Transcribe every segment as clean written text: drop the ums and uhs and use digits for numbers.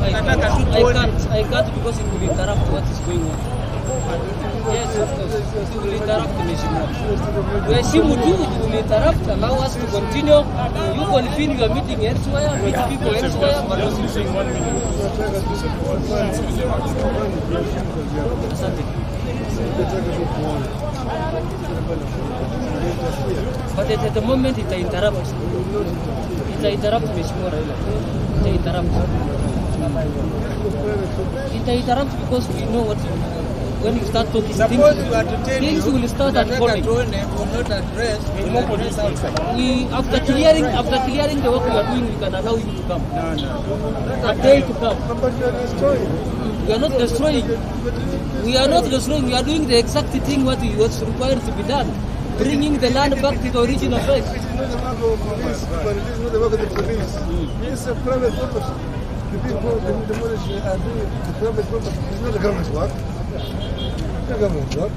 I can't because it will interrupt what is going on. Yes, of course. It will interrupt the mission. We assume it will interrupt, allow us to continue. You convene your meeting elsewhere, meet people elsewhere, but not using 1 minute. But at the moment it interrupts. It interrupts Mheshimiwa Raila. It interrupts. It interrupts because we know what when you start talking things will start unfolding. We after clearing the work we are doing, we can allow you to come. A day to come. We are not destroying. We are not destroying. We are doing the exact thing what was required to be done. Bringing the land back to the original place. It is not the work of police, but it is not the work of the police. It's a private property. The people who demolish are doing the private property. It's not the government's work. It's not the government's work.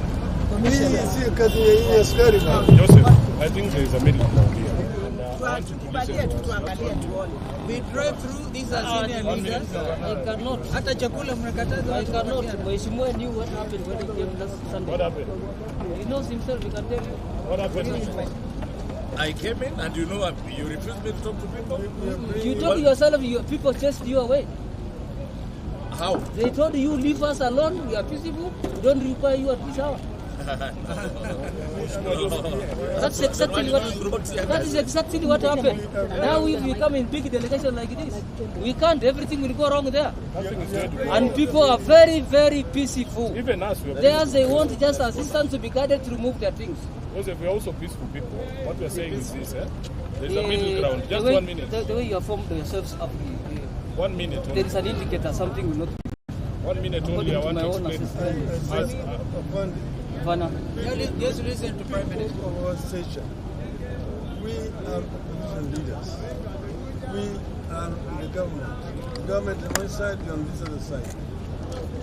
Joseph, I think there is a middle ground here. We drive through these Azimio leaders. I cannot. Hata chakula mnakataza. I cannot. Mheshimiwa knew what happened when he came last Sunday. What happened? He knows himself, he can tell you. What happened? I came in and you refused me to talk to people? You told yourself people chased you away. How? They told you leave us alone, we are peaceful, we don't require you at this hour. That's exactly what happened. Now if we come in big delegation like this, we can't, everything will go wrong there. And people are very, very peaceful. Even us, They want just assistance to be guided to remove their things. Joseph, we are also peaceful people. What we are saying is this, there's a middle ground. Just 1 minute. The way you have formed yourselves up, 1 minute only. there is an indicator, something will not. 1 minute only, I want to explain. Just listen to Prime Minister. Our station. We are opposition leaders. We are the government. The government on one side, we are on this other side.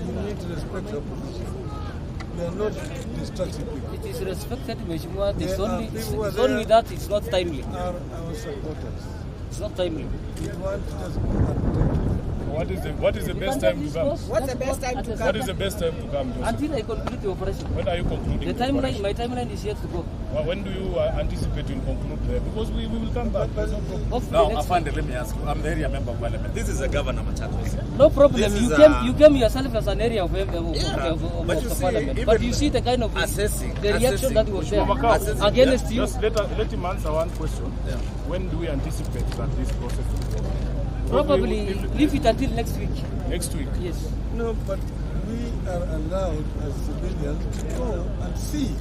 You need to respect the opposition. We are not destructive people. It is respected, Mheshimiwa. It's only that it's not timely. Are our supporters. It's not timely. We want to just protect. What is the best time to come? What's the best time to come? What is the best time to come, Joseph? Until I conclude the operation. When are you concluding The timeline, my timeline is yet to go. Well, when do you anticipate to conclude there? Because we will come back. There's no problem. Hopefully Now, next Afande, let me ask you. I'm the area member of parliament. This is a governor Machakos. week. No problem. This is You came yourself as an area of But you the see, parliament. even But you see the kind of the reaction that was there against you. Just let him answer one question. Yeah. When do we anticipate that this process will go? Probably leave it until next week. Next week. Yes. No, but we are allowed as civilians to go and see.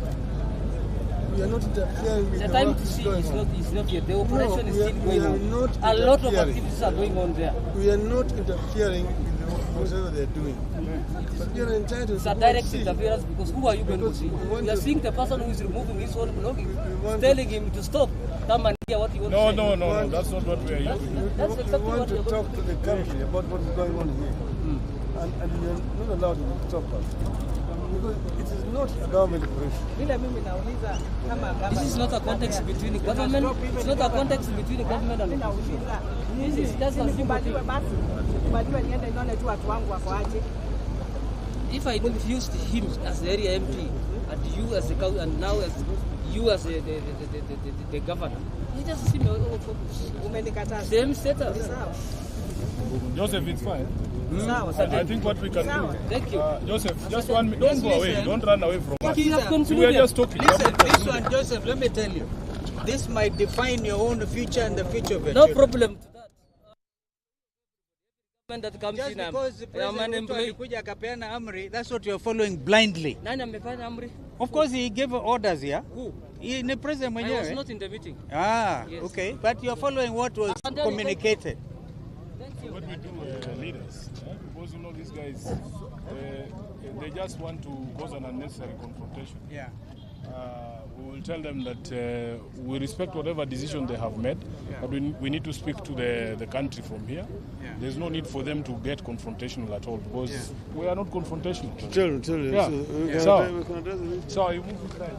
We are not interfering with The the time work to see going is on. not yet. The operation is we are- still we going are on. not A lot of interfering. activities are going on there. We are not interfering with whatever they are doing. But we are entitled It's to a go direct and see. interference because who are you going to Because see? we want You are to- seeing the person who is removing his own belongings, We want telling him to stop. Come and hear what he wants to say. No. That's not what we are here to do. That's We exactly want what to you're talk going to the country about what is going on here. And we are not allowed to stop us. Because it is not a government operation. Vile mimi nauliza kama This is not a context between the government. It's not a context between the government and the opposition. This is just a simple nikubaliwe thing. basi. Nikubaliwe niende nione tu watu wangu wako aje. If I refused him as the area MP and you as the council and now as you as the governor, you just see me Umenikataza. same status. Sawa. Joseph, it's fine. Sawa. I think what we can do. Thank you. Joseph, just 1 minute. Don't go away. Don't run away from us. You have We are concluded. just talking. Listen, this one, Joseph, let me tell you. this might define your own future and the future of your No children. problem to that. That comes Just in, because the I'm president unemployed. alikuja akapeana amri, that's what you're following blindly. Nani amefanya amri? Of course, he gave orders here. Who? Ni president I was mwenyewe. not in the meeting. Ah, Yes. okay. But you're following what was communicated. What we do, leaders, because you know these guys, they just want to cause an unnecessary confrontation. Yeah. We will tell them that we respect whatever decision they have made, but we need to speak to the country from here. Yeah. There's no need for them to get confrontational at all, because we are not confrontational. Tell him. Yeah. So, So- we can address it. So you move it right.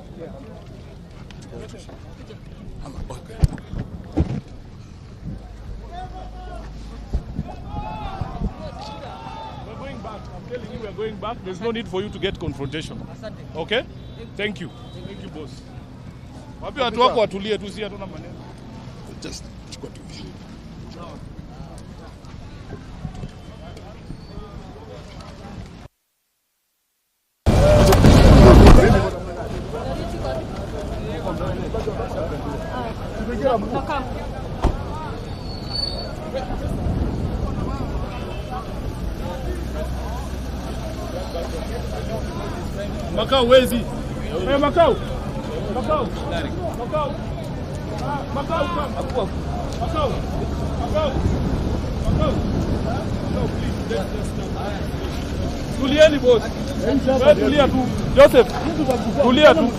We're going back. I'm telling you, we're going back. There's no need for you to get confrontation. Okay? Thank you. Thank you, boss. Wapi watu wako watulie tu, si hatuna maneno. Just chukua tu. Makao wezi. Makao. Makao. Makao. Makao come. Makao. Makao. Makao. No, please. Let's stop. Tulieni boss. Wewe tulia tu. Joseph. Tulia tu.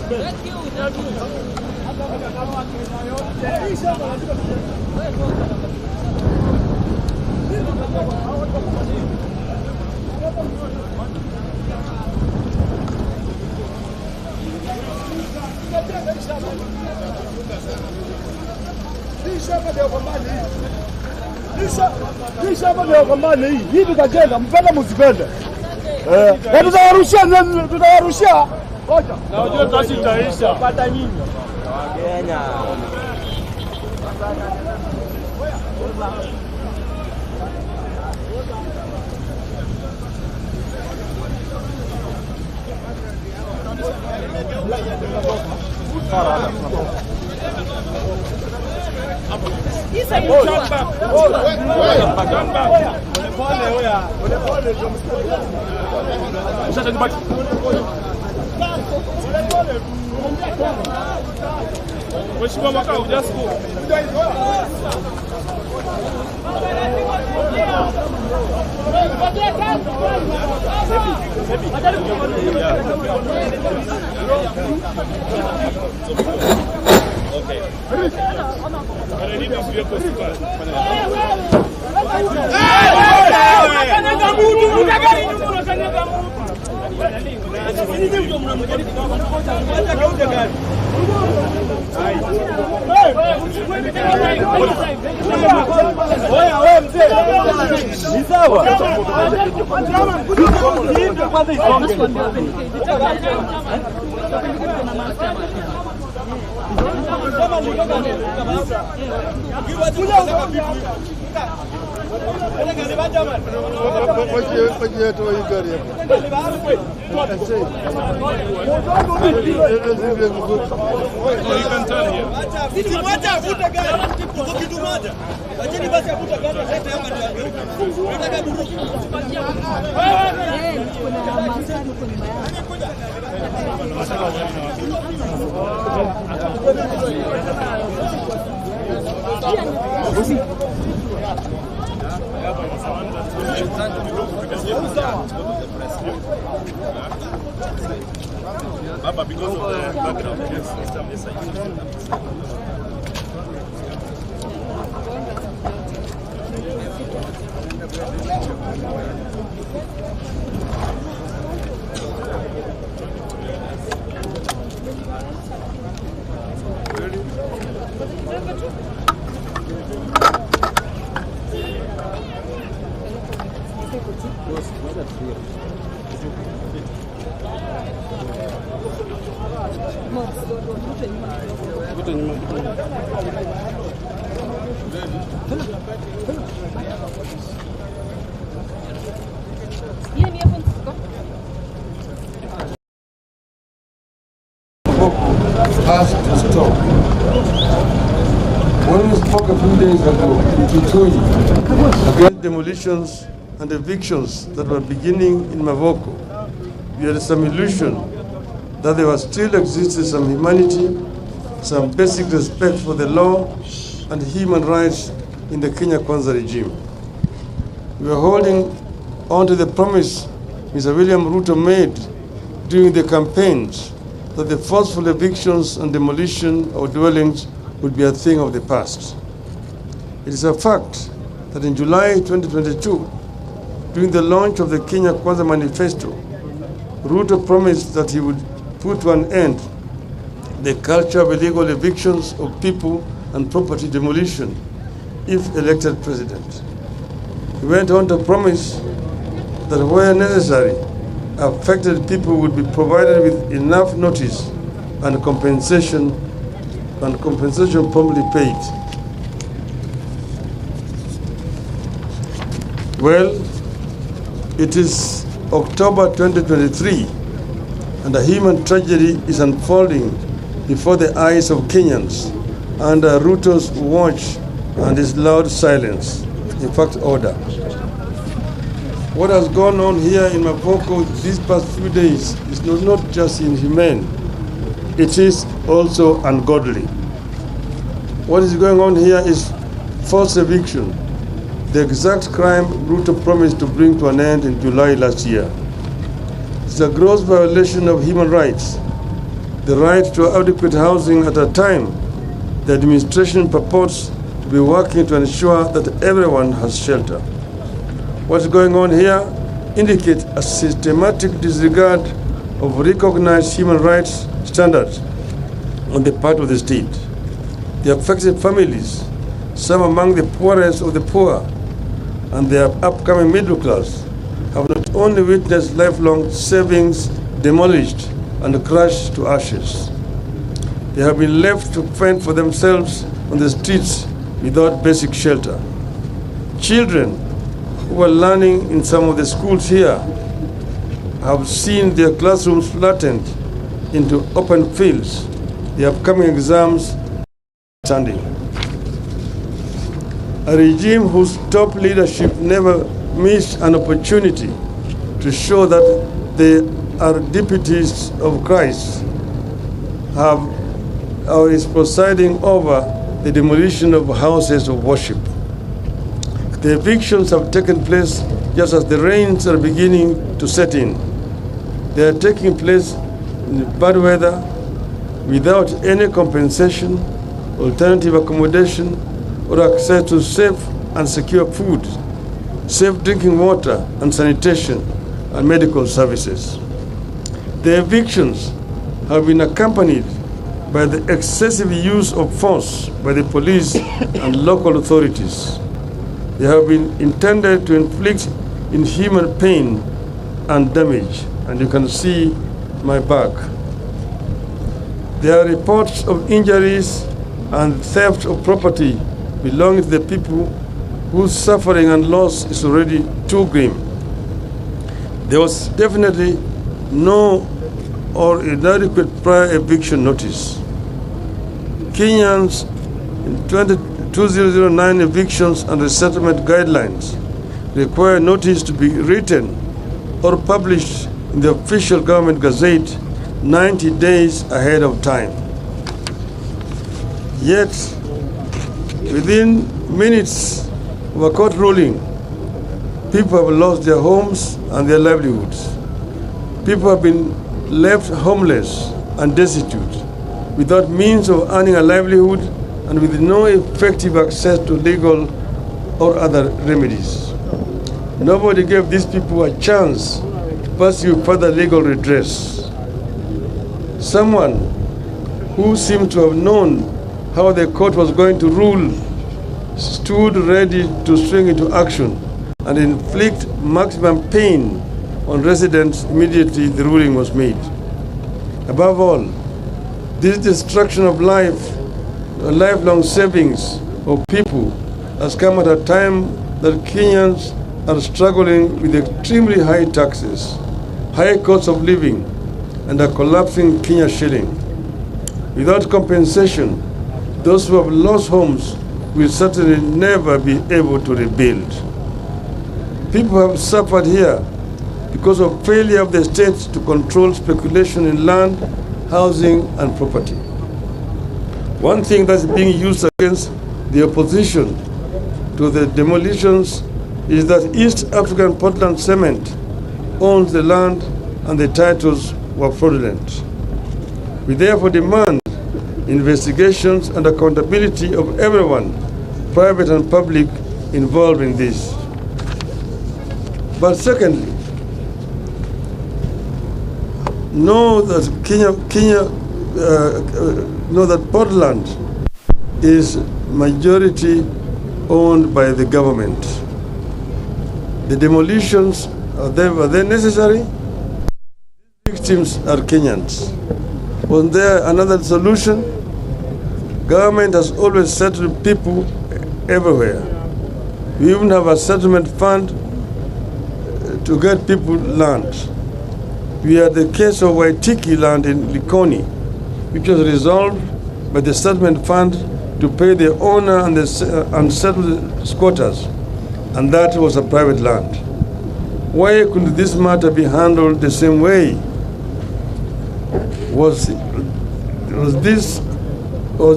Hii shamba ndio kwambani hii. Hii tutajenga, mpende msipende. Na tutawarushia. Ngoja. Na unajua kazi itaisha. Pata nyinyi. Kenya. Mheshimiwa Makao, just go. Okay. I need this vehicle to pass. Baba, because of the background, Has to stop. When we spoke a few days ago in Kitui against demolitions and evictions that were beginning in Mavoko, we had some illusion that there was still existed some humanity, some basic respect for the law and human rights in the Kenya Kwanza regime. We were holding on to the promise Mr. William Ruto made during the campaigns that the forceful evictions and demolition of dwellings would be a thing of the past. It is a fact that in July 2022, during the launch of the Kenya Kwanza Manifesto, Ruto promised that he would put to an end the culture of illegal evictions of people and property demolition if elected president. He went on to promise that where necessary, affected people would be provided with enough notice and compensation promptly paid. Well, it is October 2023 and a human tragedy is unfolding before the eyes of Kenyans under Ruto's watch and his loud silence, in fact order. What has gone on here in Mavoko these past few days is not just inhumane, it is also ungodly. What is going on here is forced eviction, the exact crime Ruto promised to bring to an end in July last year. It's a gross violation of human rights, the right to adequate housing at a time the administration purports to be working to ensure that everyone has shelter. What's going on here indicates a systematic disregard of recognized human rights standards on the part of the state. The affected families, some among the poorest of the poor, and their upcoming middle class, have not only witnessed lifelong savings demolished and crushed to ashes, they have been left to fend for themselves on the streets without basic shelter. Children who are learning in some of the schools here have seen their classrooms flattened into open fields, the upcoming exams standing. A regime whose top leadership never missed an opportunity to show that they are deputies of Christ is presiding over the demolition of houses of worship. The evictions have taken place just as the rains are beginning to set in. They are taking place in bad weather without any compensation, alternative accommodation, or access to safe and secure food, safe drinking water and sanitation and medical services. The evictions have been accompanied by the excessive use of force by the police and local authorities. They have been intended to inflict inhuman pain and damage, and you can see my back. There are reports of injuries and theft of property belonging to the people whose suffering and loss is already too grim. There was definitely no or inadequate prior eviction notice. Kenyans in 2009 evictions and resettlement guidelines require notice to be written or published in the official government gazette 90 days ahead of time. Yet, within minutes of a court ruling, people have lost their homes and their livelihoods. People have been left homeless and destitute, without means of earning a livelihood and with no effective access to legal or other remedies. Nobody gave these people a chance to pursue further legal redress. Someone who seemed to have known how the court was going to rule stood ready to swing into action and inflict maximum pain on residents immediately the ruling was made. Above all, this destruction of life, lifelong savings of people has come at a time that Kenyans are struggling with extremely high taxes, high cost of living, and a collapsing Kenya shilling. Without compensation, those who have lost homes will certainly never be able to rebuild. People have suffered here because of failure of the state to control speculation in land, housing, and property. One thing that's being used against the opposition to the demolitions is that East African Portland Cement owns the land and the titles were fraudulent. We therefore demand investigations and accountability of everyone, private and public, involved in this. But secondly, know that know that Portland is majority owned by the government. The demolitions, are they necessary? Victims are Kenyans. Was there another solution? Government has always settled people everywhere. We even have a settlement fund to get people land. We had the case of Waitiki land in Likoni, which was resolved by the settlement fund to pay the owner and the unsettled squatters, and that was a private land. Why couldn't this matter be handled the same way? Was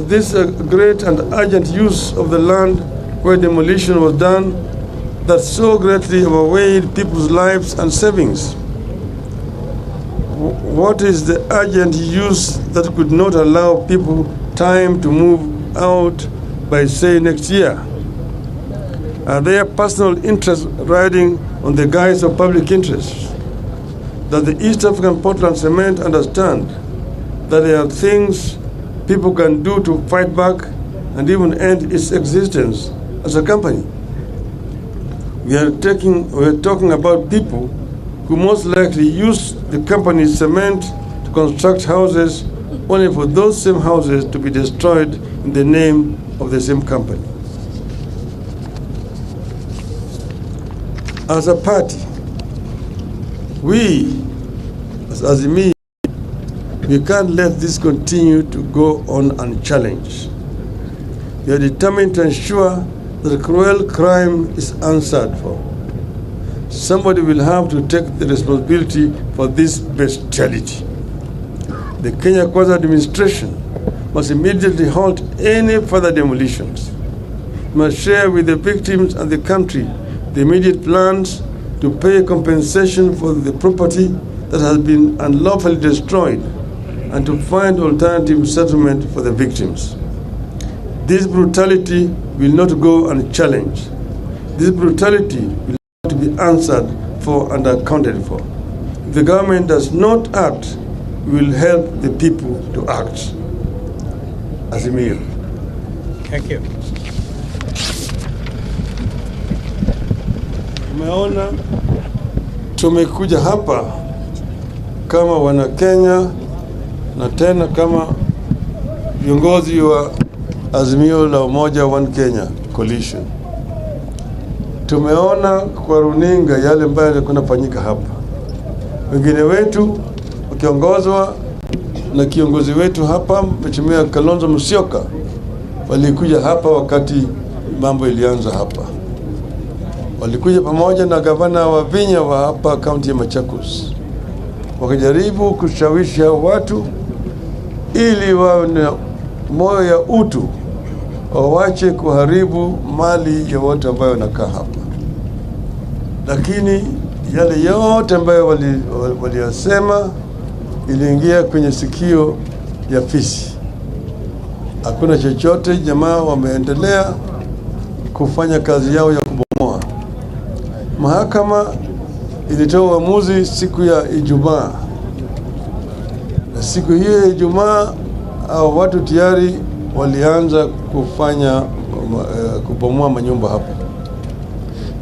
this a great and urgent use of the land where demolition was done that so greatly overweighed people's lives and savings? What is the urgent use that could not allow people time to move out by, say, next year? Are there personal interests riding on the guise of public interest? Does the East African Portland Cement understand that there are things people can do to fight back and even end its existence as a company? We are talking about people who most likely use the company's cement to construct houses only for those same houses to be destroyed in the name of the same company. As a party, we, as Azimio, we can't let this continue to go on unchallenged. We are determined to ensure that cruel crime is answered for. Somebody will have to take the responsibility for this bestiality. The Kenya Kwanza administration must immediately halt any further demolitions. We must share with the victims and the country the immediate plans to pay compensation for the property that has been unlawfully destroyed and to find alternative settlement for the victims. This brutality will not go unchallenged. This brutality will have to be answered for and accounted for. If the government does not act, we will help the people to act. Azimio. Thank you. Tumeona tumekuja hapa kama wana Kenya na tena kama viongozi wa Azimio la Umoja One Kenya Coalition. Tumeona kwa runinga yale ambayo yalikuwa yanafanyika hapa. Wengine wetu wakiongozwa na kiongozi wetu hapa Mheshimiwa Kalonzo Musyoka walikuja hapa wakati mambo ilianza hapa. Walikuja pamoja na gavana wa Vinya wa hapa kaunti ya Machakos. Wakajaribu kushawishi watu ili wawe na moyo ya utu, wawache kuharibu mali ya watu ambao wanakaa hapa. Lakini yale yote ambayo waliyasema iliingia kwenye sikio ya fisi. Hakuna chochote, jamaa wameendelea kufanya kazi yao ya kubomoa. Mahakama ilitoa uamuzi siku ya Ijumaa. Na siku hiyo ya Ijumaa watu tayari walianza kufanya kubomoa manyumba hapa.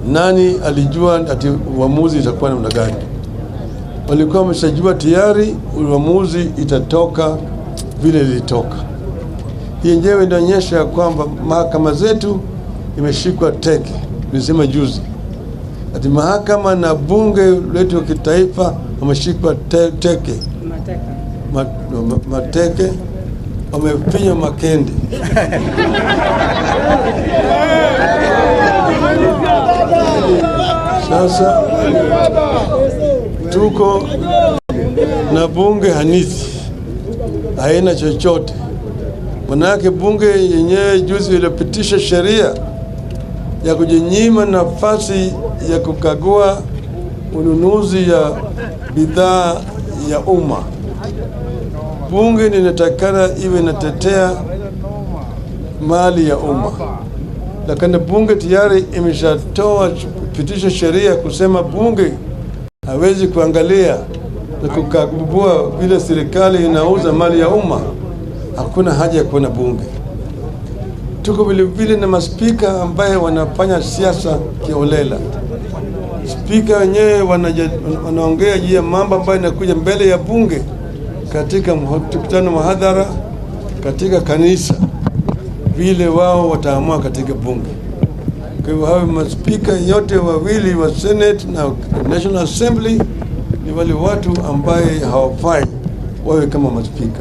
Nani alijua ati uamuzi itakuwa namna gani? Walikuwa wameshajua tayari uamuzi itatoka vile ilitoka. Hii yenyewe inaonyesha kwamba mahakama zetu imeshikwa teke. Nilisema juzi ati mahakama na bunge letu wa kitaifa wameshikwa teke. Mateke wamefinya makende. Sasa tuko na bunge hanithi, haina chochote. Manake bunge yenyewe juzi ilipitisha sheria ya kujinyima nafasi ya kukagua ununuzi ya bidhaa ya umma. Bunge linatakana iwe inatetea mali ya umma, lakini bunge tayari imeshatoa pitisha sheria kusema bunge hawezi kuangalia na kukagua vile serikali inauza mali ya umma. Hakuna haja ya kuwa na bunge. Tuko vile vile na maspika ambaye wanafanya siasa kiholela. Spika wenyewe wanaongea juu ya mambo ambayo yanakuja mbele ya bunge katika mkutano mahadhara katika kanisa, vile wao wataamua katika bunge. Kwa hivyo hawa maspika yote wawili wa Senate na National Assembly ni wale watu ambaye hawafai wawe kama maspika.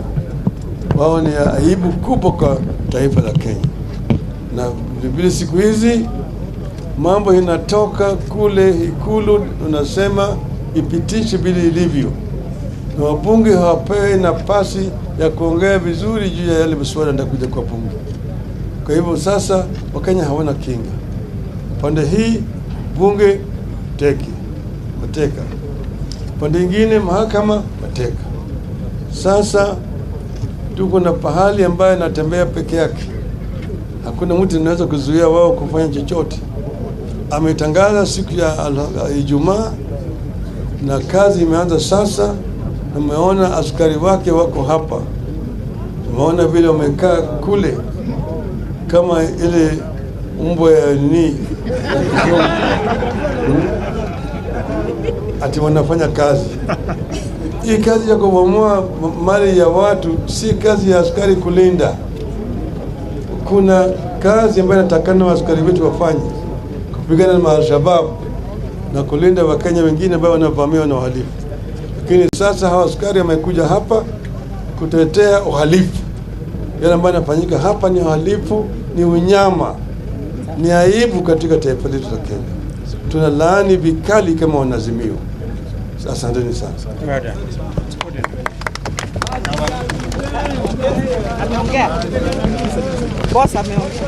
Wao ni aibu kubwa kwa taifa la Kenya. Na vile siku hizi mambo inatoka kule Ikulu, unasema ipitishe vile ilivyo, na wabunge hawapewi nafasi ya kuongea vizuri juu ya yale masuala yanayokuja kwa bunge. Kwa hivyo sasa Wakenya hawana kinga. Pande hii bunge mateka, pande nyingine mahakama mateka. Sasa tuko na pahali ambaye anatembea peke yake, hakuna mtu anaweza kuzuia wao kufanya chochote. Ametangaza siku ya Ijumaa na kazi imeanza sasa. Umeona askari wake wako hapa, umeona vile wamekaa kule kama ile mbwa ya ati wanafanya kazi. Hii kazi ya kubomoa mali ya watu si kazi ya askari kulinda. Kuna kazi ambayo natakana askari wetu wafanye, kupigana na Al-Shabaab na kulinda Wakenya wengine ambao wanavamiwa na uhalifu. Lakini sasa hawa askari wamekuja hapa kutetea uhalifu. Yale ambayo yanafanyika hapa ni uhalifu, ni unyama, ni aibu katika taifa letu la Kenya. Tunalaani vikali kama wanazimio. Asanteni sana. Ameongea. Boss ameongea.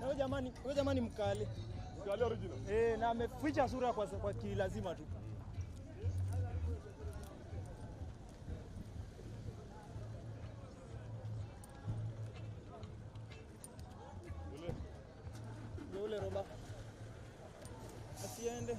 Wewe jamani mkali. Mkali original. Na ameficha sura kwa kilazima tu. Ule roba. Asiende.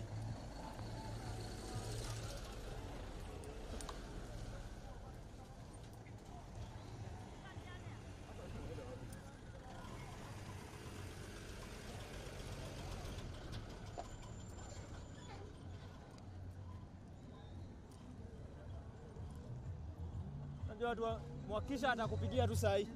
Unajua watu mwakisha atakupigia tu saa hii.